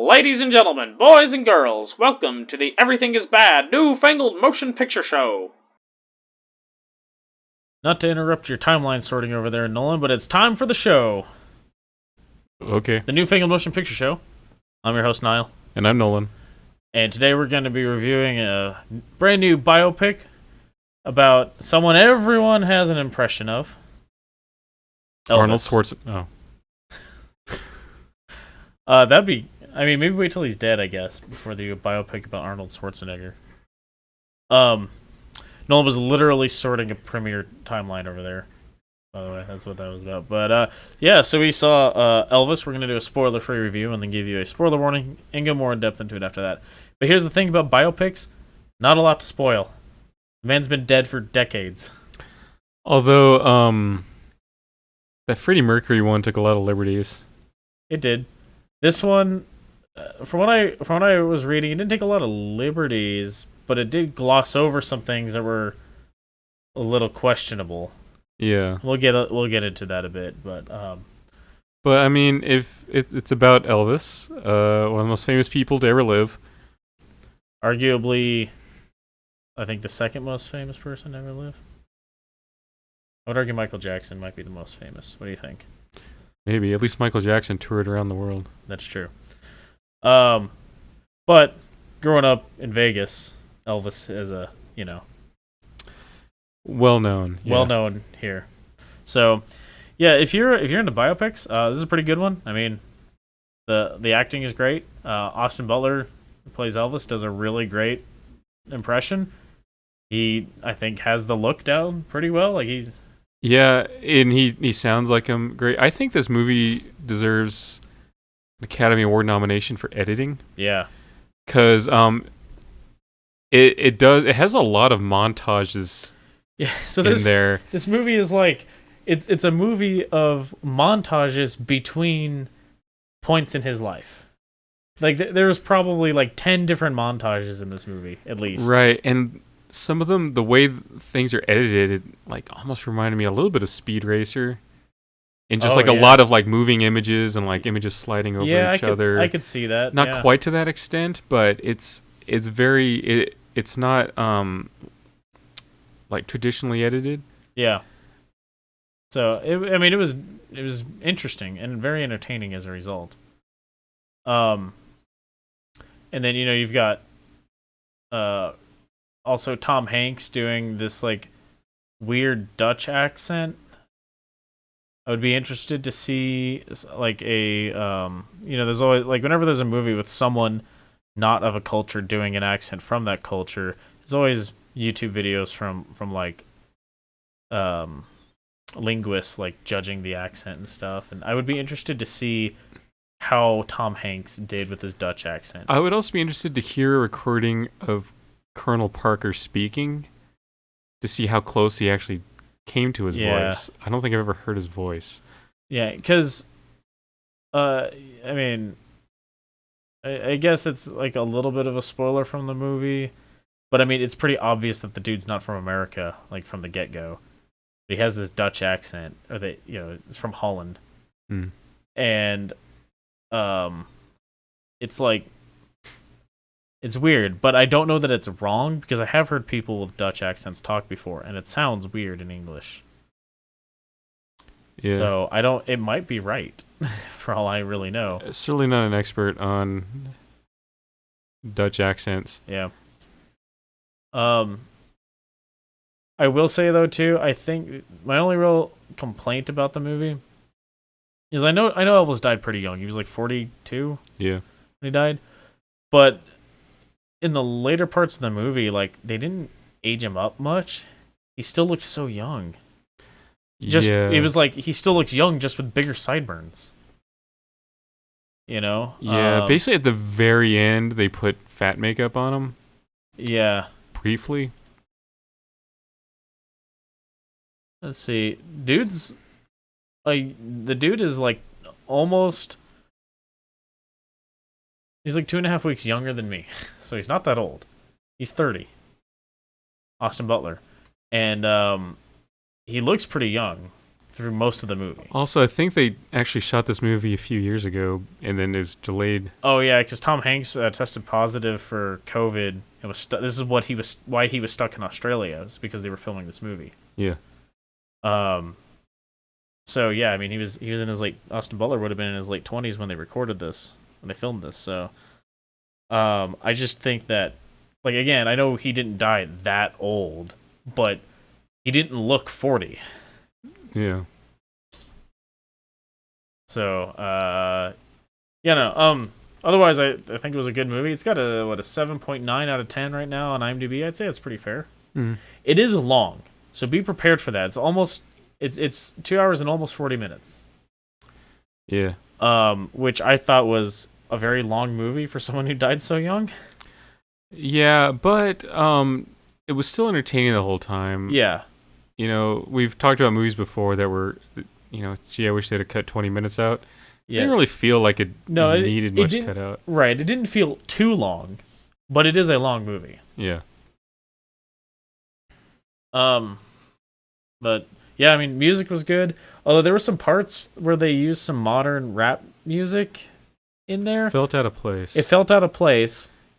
Ladies and gentlemen, boys and girls, welcome to the Everything is Bad New Fangled Motion Picture Show. Not to interrupt your timeline sorting over there, Nolan, but it's time for the show. Okay. The New Fangled Motion Picture Show. I'm your host, Niall. And I'm Nolan. And today we're going to be reviewing a brand new biopic about someone everyone has an impression of. Elvis. Arnold Schwarzenegger. That'd be... I mean, maybe wait till he's dead, I guess, before the biopic about Arnold Schwarzenegger. Nolan was literally sorting a premiere timeline over there. By the way, that's what that was about. But, yeah, so we saw Elvis. We're going to do a spoiler-free review and then give you a spoiler warning and go more in-depth into it after that. But here's the thing about biopics. Not a lot to spoil. The man's been dead for decades. Although, that Freddie Mercury one took a lot of liberties. It did. This one... From what I was reading, it didn't take a lot of liberties, but it did gloss over some things that were a little questionable. Yeah, we'll get into that a bit, but I mean, if it's about Elvis, one of the most famous people to ever live, arguably, I think the second most famous person to ever live. I would argue Michael Jackson might be the most famous. What do you think? Maybe at least Michael Jackson toured around the world. That's true. But growing up in Vegas, Elvis is a, well known here. So, yeah, if you're into biopics, this is a pretty good one. I mean, the acting is great. Austin Butler, who plays Elvis, does a really great impression. He, I think, has the look down pretty well. Like and he sounds like him great. I think this movie deserves an Academy Award nomination for editing. Yeah, because it has a lot of montages. Yeah, so this movie is like it's a movie of montages between points in his life. Like there's probably like 10 different montages in this movie at least. Right, and some of them, the way things are edited, it like almost reminded me a little bit of Speed Racer. And just a lot of like moving images and like images sliding over each other. I could see that. Not quite to that extent, but it's not like traditionally edited. Yeah. So it was interesting and very entertaining as a result. And then you've got also Tom Hanks doing this like weird Dutch accent. I would be interested to see like a there's always like whenever there's a movie with someone not of a culture doing an accent from that culture, there's always YouTube videos from like linguists like judging the accent and stuff, and I would be interested to see how Tom Hanks did with his Dutch accent. I would also be interested to hear a recording of Colonel Parker speaking to see how close he actually came to his voice. I don't think I've ever heard his voice. Yeah, because I mean, I guess it's like a little bit of a spoiler from the movie, but I mean, it's pretty obvious that the dude's not from America, like from the get-go. He has this Dutch accent, or it's from Holland, and it's like it's weird, but I don't know that it's wrong because I have heard people with Dutch accents talk before, and it sounds weird in English. Yeah. So it might be right, for all I really know. Certainly not an expert on Dutch accents. Yeah. I will say though too, I think my only real complaint about the movie is I know Elvis died pretty young. He was like 42. Yeah. When he died, but in the later parts of the movie, like they didn't age him up much. He still looked so young. It was like he still looks young, just with bigger sideburns. Yeah, basically at the very end, they put fat makeup on him. Yeah. Briefly. Let's see. The dude is like almost. He's like 2.5 weeks younger than me, so he's not that old. He's 30. Austin Butler, and he looks pretty young through most of the movie. Also, I think they actually shot this movie a few years ago, and then it was delayed. Oh yeah, because Tom Hanks tested positive for COVID. And this is why he was stuck in Australia. It's because they were filming this movie. Yeah. So yeah, I mean, he was in his Austin Butler would have been in his late 20s when they recorded this, when they filmed this. So, I just think that, again, I know he didn't die that old, but he didn't look 40. Yeah. So, otherwise, I think it was a good movie. It's got a 7.9 out of 10 right now on IMDb. I'd say it's pretty fair. Mm. It is long, so be prepared for that. It's 2 hours and almost 40 minutes. Yeah. Which I thought was a very long movie for someone who died so young. Yeah, but it was still entertaining the whole time. Yeah. You know, we've talked about movies before that were, I wish they'd have cut 20 minutes out. Yeah. It didn't really feel like it needed much cut out. Right, it didn't feel too long, but it is a long movie. Yeah. But yeah, I mean, music was good. Although there were some parts where they used some modern rap music in there. It felt out of place.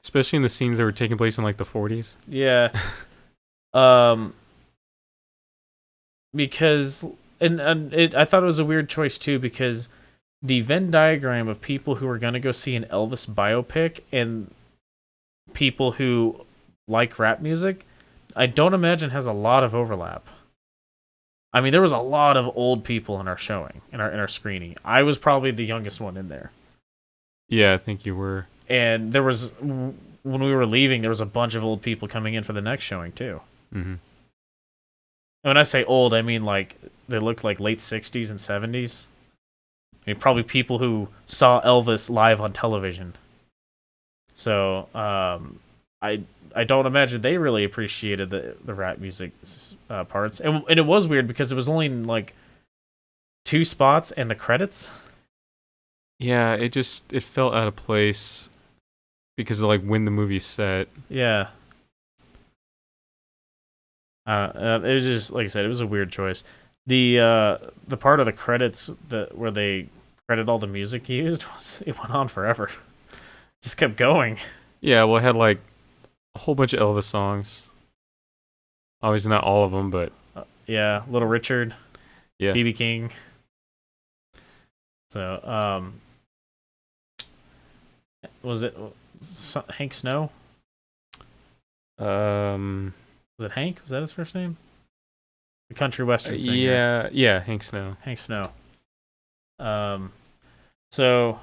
Especially in the scenes that were taking place in the 40s. Yeah. Because I thought it was a weird choice too, because the Venn diagram of people who are going to go see an Elvis biopic and people who like rap music, I don't imagine has a lot of overlap. I mean, there was a lot of old people in our showing, in our screening. I was probably the youngest one in there. Yeah, I think you were. And there was, when we were leaving, there was a bunch of old people coming in for the next showing too. Mm-hmm. And when I say old, I mean they looked like late 60s and 70s. I mean, probably people who saw Elvis live on television. So, I don't imagine they really appreciated the rap music parts. And it was weird because it was only in 2 spots and the credits. Yeah, it felt out of place because of when the movie's set. Yeah. It was just, like I said, it was a weird choice. The part of the credits where they credit all the music he used, it went on forever. Just kept going. Yeah, well, it had a whole bunch of Elvis songs. Obviously not all of them, but yeah, Little Richard, yeah, B.B. King. So, was it Hank Snow? Was it Hank? Was that his first name? The country western singer. Yeah, Hank Snow. Hank Snow. So,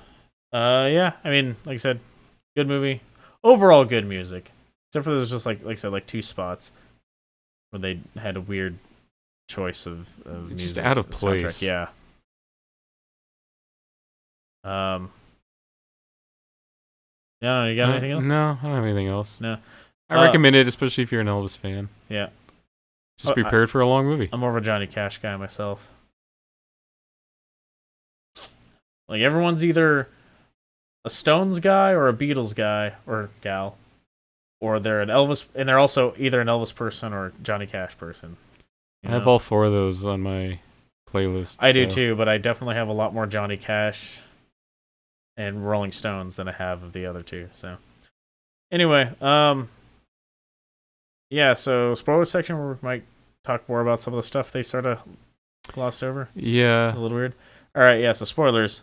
yeah, I mean, like I said, good movie. Overall, good music. Except for there's just like I said, 2 spots where they had a weird choice of music. Just out of place. Soundtrack. Yeah. Yeah, you got anything else? No, I don't have anything else. No. I recommend it, especially if you're an Elvis fan. Yeah. Just be prepared for a long movie. I'm more of a Johnny Cash guy myself. Everyone's either a Stones guy or a Beatles guy or gal, or they're an Elvis, and they're also either an Elvis person or Johnny Cash person. I have all 4 of those on my playlist. I do too, but I definitely have a lot more Johnny Cash and Rolling Stones than I have of the other 2. So, anyway, yeah. So spoiler section where we might talk more about some of the stuff they sort of glossed over. Yeah, a little weird. All right, yeah. So spoilers.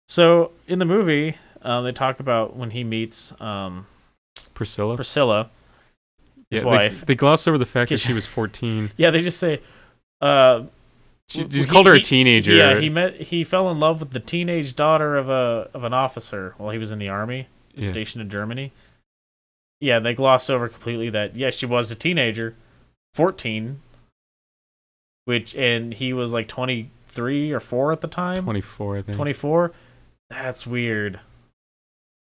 So in the movie, they talk about when he meets Priscilla, his wife. They gloss over the fact that she was 14. Yeah, they just say. She called her a teenager. Yeah, he fell in love with the teenage daughter of an officer while he was in the army, stationed in Germany. Yeah, they gloss over completely that she was a teenager, 14, and he was 23 or 4 at the time. 24, I think. 24. That's weird.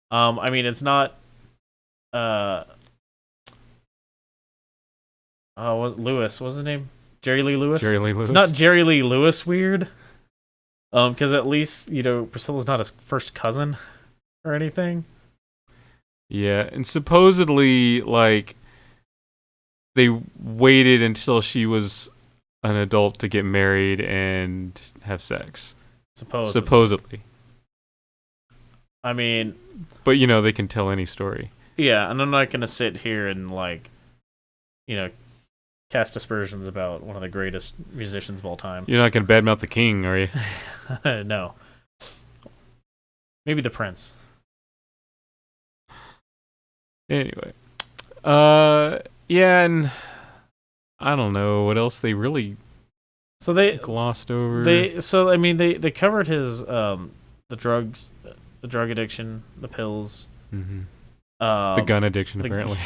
I mean, it's not. Lewis, what's his name? Jerry Lee Lewis. It's not Jerry Lee Lewis weird. Because at least Priscilla's not his first cousin or anything. Yeah, and supposedly they waited until she was an adult to get married and have sex. Supposedly. I mean, but they can tell any story. Yeah, and I'm not gonna sit here and cast aspersions about one of the greatest musicians of all time. You're not gonna badmouth the king, are you? No. Maybe the prince. Anyway, yeah, and I don't know what else they really glossed over. They covered his the drugs, the drug addiction, the pills, the gun addiction. Apparently,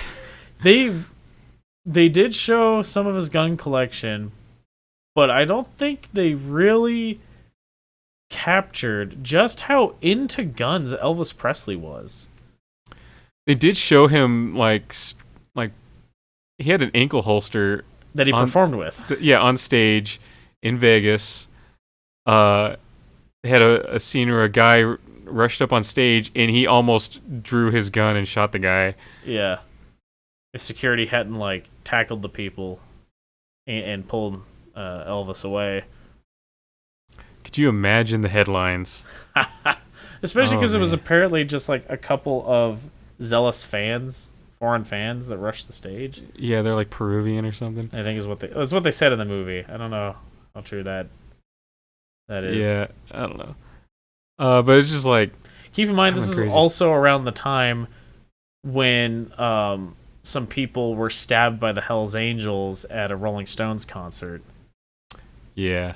they did show some of his gun collection, but I don't think they really captured just how into guns Elvis Presley was. They did show him like he had an ankle holster that he performed with. On stage in Vegas. They had a scene where a guy rushed up on stage and he almost drew his gun and shot the guy. Yeah. If security hadn't tackled the people and pulled Elvis away. Could you imagine the headlines? Especially because it was apparently just a couple of zealous fans, foreign fans that rushed the stage. Yeah, they're Peruvian or something. I think it's what they said in the movie. I don't know how true that is. Yeah, I don't know. But it's just keep in mind this is also around the time when some people were stabbed by the Hells Angels at a Rolling Stones concert. Yeah.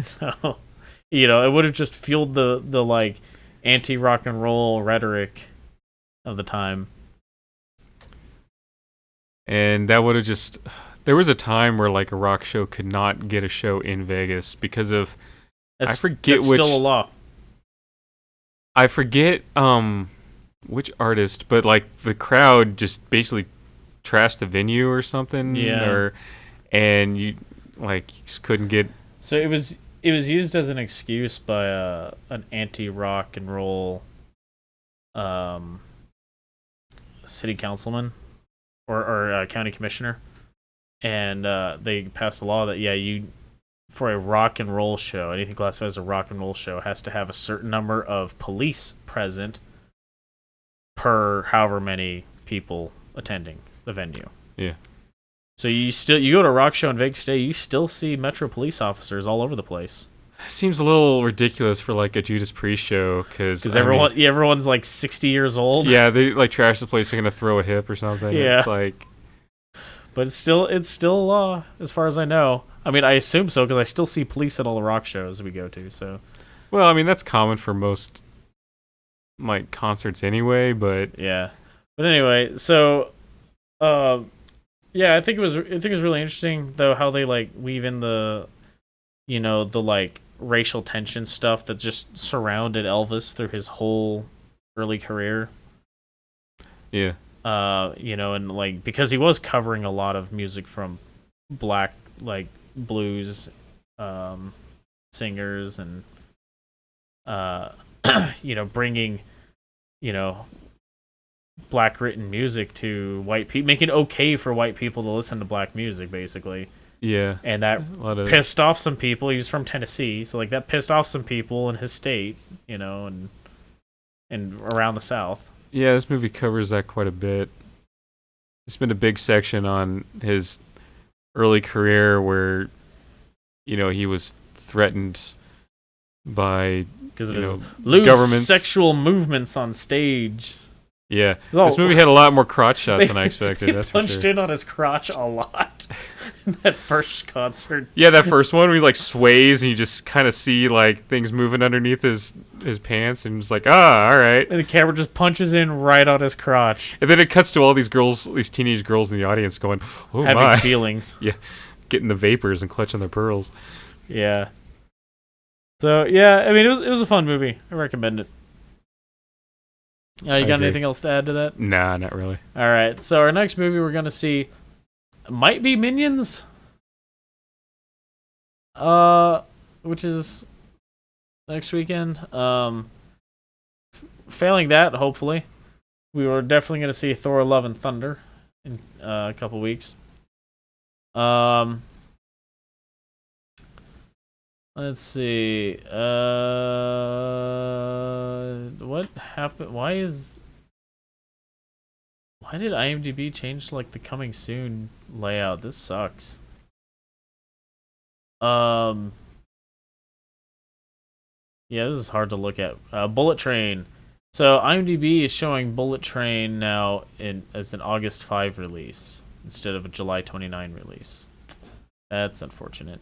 So, it would have just fueled the anti-rock and roll rhetoric of the time. And that would have just... There was a time where a rock show could not get a show in Vegas because of... That's still a law. I forget which artist, but the crowd just basically trashed the venue or something. Yeah. And you just couldn't get... So it was used as an excuse by an anti-rock and roll city councilman or county commissioner, and they passed a law that for a rock and roll show, anything classified as a rock and roll show has to have a certain number of police present per however many people attending the venue. Yeah. So you go to a rock show in Vegas today, you still see Metro police officers all over the place. Seems a little ridiculous for a Judas Priest show because everyone's 60 years old. Yeah, they trash the place. They're gonna throw a hip or something. Yeah, it's but it's still a law as far as I know. I mean, I assume so because I still see police at all the rock shows we go to. So, well, I mean that's common for most concerts anyway. But yeah, but anyway, so yeah, I think it was really interesting though how they weave in the racial tension stuff that just surrounded Elvis through his whole early career. Yeah. And because he was covering a lot of music from black blues singers and bringing black written music to white people, making it okay for white people to listen to black music, basically. Yeah. And that pissed off some people. He was from Tennessee, so that pissed off some people in his state, and around the South. Yeah, this movie covers that quite a bit. It's been a big section on his early career where, he was threatened by because of his lewd sexual movements on stage. Yeah, this movie had a lot more crotch shots than I expected. That's punched for sure. in on his crotch a lot in that first concert. Yeah, that first one where he sways and you just kind of see things moving underneath his pants and it's all right. And the camera just punches in right on his crotch. And then it cuts to all these teenage girls in the audience going, "Oh having my!" feelings. Yeah, getting the vapors and clutching their pearls. Yeah. So yeah, I mean it was a fun movie. I recommend it. You got anything else to add to that? Nah, not really. All right. So our next movie we're going to see might be Minions. Which is next weekend. Failing that, hopefully, we were definitely going to see Thor: Love and Thunder in a couple weeks. Let's see. What happened? Why did IMDb change like the coming soon layout? This sucks. Yeah, this is hard to look at. Bullet Train. So IMDb is showing Bullet Train now as an August 5 release instead of a July 29 release. That's unfortunate.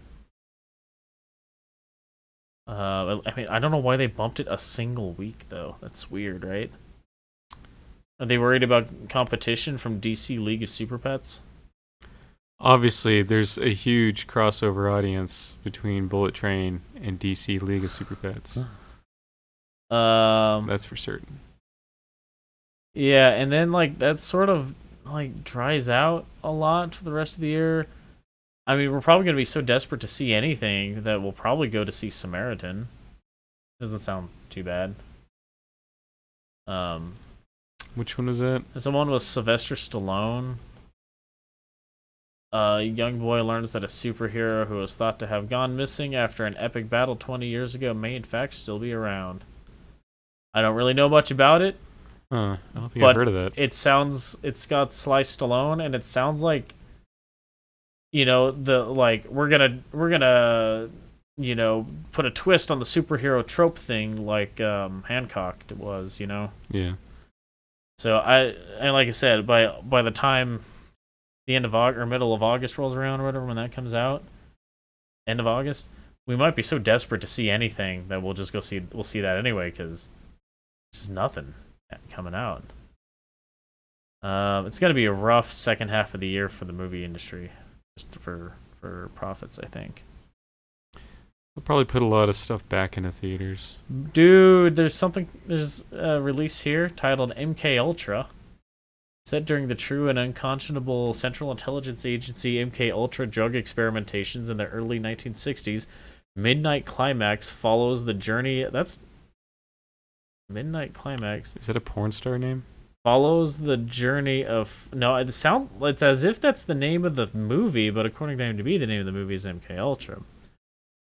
I mean, I don't know why they bumped it a single week though. That's weird, right? Are they worried about competition from DC League of Super Pets? Obviously, there's a huge crossover audience between Bullet Train and DC League of Super Pets. That's for certain. Yeah, and then like that sort of like dries out a lot for the rest of the year. I mean, we're probably gonna be so desperate to see anything that we'll probably go to see Samaritan. Doesn't sound too bad. Which one was that? Someone with Sylvester Stallone. A young boy learns that a superhero who was thought to have gone missing after an epic battle 20 years ago may in fact still be around. I don't really know much about it. I don't think I've heard of that. It's got Sly Stallone, and it sounds like, we're gonna put a twist on the superhero trope thing like Hancock was, Yeah. So like I said, by the time the end of August or middle of August rolls around or whatever, when that comes out, end of August, we might be so desperate to see anything that we'll just we'll see that anyway, because there's nothing coming out. It's gonna be a rough second half of the year for the movie industry, just for profits, I think. They'll probably put a lot of stuff back into theaters. Dude, there's a release here titled MK Ultra. Set during the true and unconscionable Central Intelligence Agency MK Ultra drug experimentations in the early 1960s, Midnight Climax follows the journey. That's Midnight Climax. Is that a porn star name? Follows the journey of it's as if that's the name of the movie, but according to IMDb, the name of the movie is MK Ultra.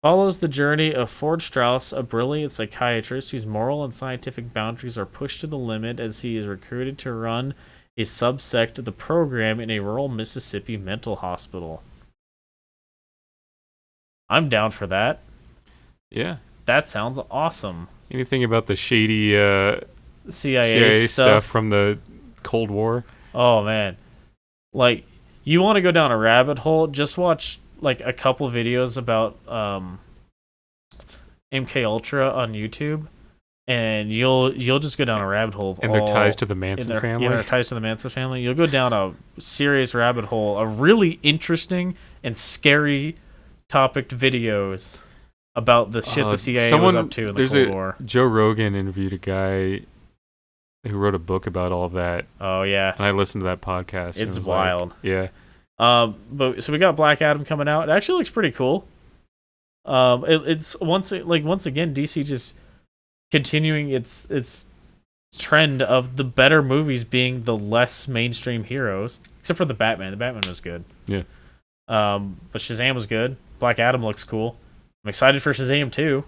Follows the journey of Ford Strauss, a brilliant psychiatrist whose moral and scientific boundaries are pushed to the limit as he is recruited to run a subsect of the program in a rural Mississippi mental hospital. I'm down for that. Yeah. That sounds awesome. Anything about the shady CIA stuff from the Cold War? Oh, man. Like, you want to go down a rabbit hole, just watch like a couple videos about MK Ultra on YouTube, and you'll just go down a rabbit hole of their ties to the Manson family. Yeah, their ties to the Manson family. You'll go down a serious rabbit hole of really interesting and scary topic videos about the shit the CIA was up to in the Cold War. Joe Rogan interviewed a guy who wrote a book about all that. Oh yeah, and I listened to that podcast. It's wild. Yeah. But so we got Black Adam coming out. It actually looks pretty cool. It's once again DC just continuing its trend of the better movies being the less mainstream heroes, except for the Batman. The Batman was good. Yeah. But Shazam was good. Black Adam looks cool. I'm excited for Shazam 2.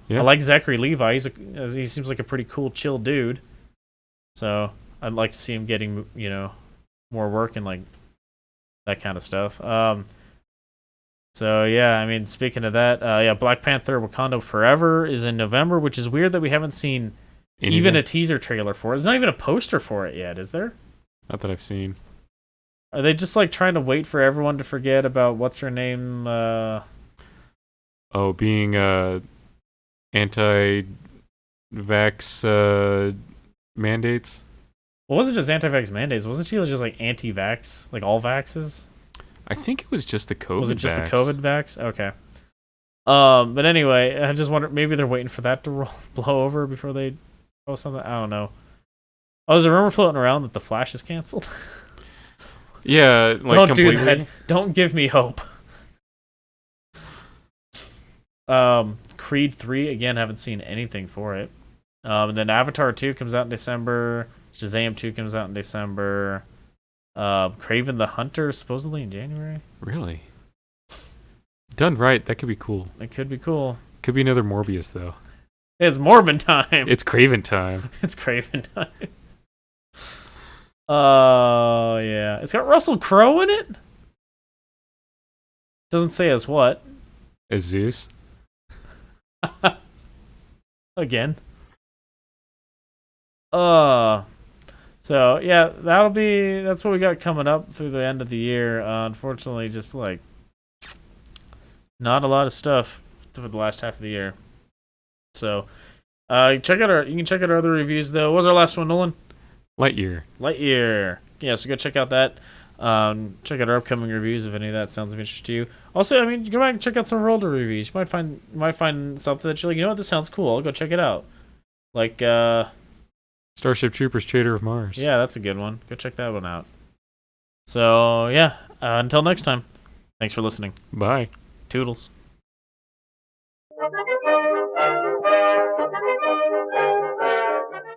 Yeah. I like Zachary Levi. He seems like a pretty cool, chill dude. So I'd like to see him getting more work and like that kind of stuff. So yeah, I mean, speaking of that, Black Panther: Wakanda Forever is in November, which is weird that we haven't seen even a teaser trailer for it. There's not even a poster for it yet, is there? Not that I've seen. Are they just like trying to wait for everyone to forget about what's her name? Being anti-vax mandates. Well, wasn't just anti-vax mandates? Wasn't she just like anti-vax, like all vaxes? I think it was just the COVID. Was it just the COVID vax? Okay. But anyway, I just wonder, maybe they're waiting for that to blow over before they post something. I don't know. Oh, there's a rumor floating around that The Flash is canceled. Yeah, like don't completely. do that. Don't give me hope. Creed 3, again, haven't seen anything for it. And then Avatar 2 comes out in December. Shazam 2 comes out in December. Kraven the Hunter supposedly in January. Really? Done right, that could be cool. It could be cool. Could be another Morbius though. It's Morbin time. It's Craven time. It's Craven time. Oh, yeah. It's got Russell Crowe in it? Doesn't say as what. As Zeus. Again. So, yeah, that's what we got coming up through the end of the year. Unfortunately, just like not a lot of stuff for the last half of the year. So, you can check out our other reviews though. What was our last one, Nolan? Lightyear. Yeah, so go check out that. Check out our upcoming reviews if any of that sounds of interest to you. Also, I mean, go back and check out some older reviews. You might find something that you're like, you know what, this sounds cool. I'll go check it out. Like Starship Troopers Trader of Mars. Yeah, that's a good one. Go check that one out. So, yeah, until next time. Thanks for listening. Bye. Toodles.